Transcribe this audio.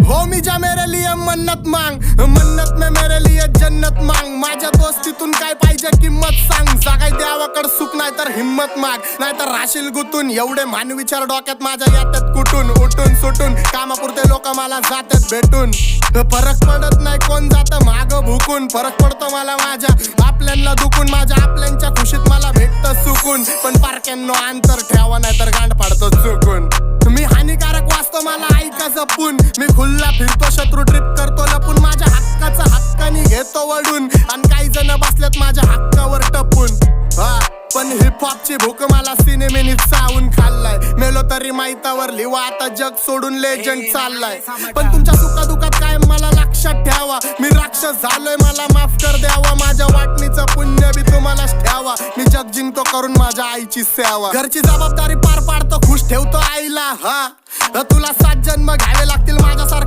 हो मी जा मेरे लिए मन्नत मांग, मन्नत में मेरे लिए जन्नत मांग. माझ्या दोस्तीतून काय पाहिजे किंमत सांग. जागाय देवाकड सुख नाही तर हिम्मत माग, नाहीतर राशील गुतून. एवढे मान विचार डोक्यात माझ्या येतात कुठून. उठून सुटून कामापुरते लोक मला जातात भेटून. फरक पडत नाही कोण जातं माग भुकून. फरक पडतो मला माझ्या आपल्यांना दुखून. माझ्या आपल्यांच्या खुशीत मला भेटतं सुकून. पण पारक्यांनो अंतर ठेवा नाही तर गांड पाडतो चुकून. मी हानिकारक वाचतो मला ऐका जपून. मी खुल्ला फिरतो शत्रू ट्रिप करतो लपून. माझ्या हक्काचा हक्कानी घेतो वडून. आणि काही जण बसलेत माझ्या हक्कावर टपून. पण हिपहॉपची भूक मला सिनेमेनी चावून खाल्लाय. मेलो तरी माहितावर लिवा आता जग सोडून लेजंड चाललाय. पण तुमच्या सुखादुखात काय मला लक्षात ठेवा. मी राक्षस झालोय मला माफ कर द्यावा. माझ्या वाटणीचं पुण्य बी तुम्हालाच ठेवा. मी जग जिंकतो करून माझ्या आईची सेवा. घरची जबाबदारी पार पाडतो खुश ठेवतो आईला. तुला 7 जन्म घ्यावे लागतील माझ्यासारखं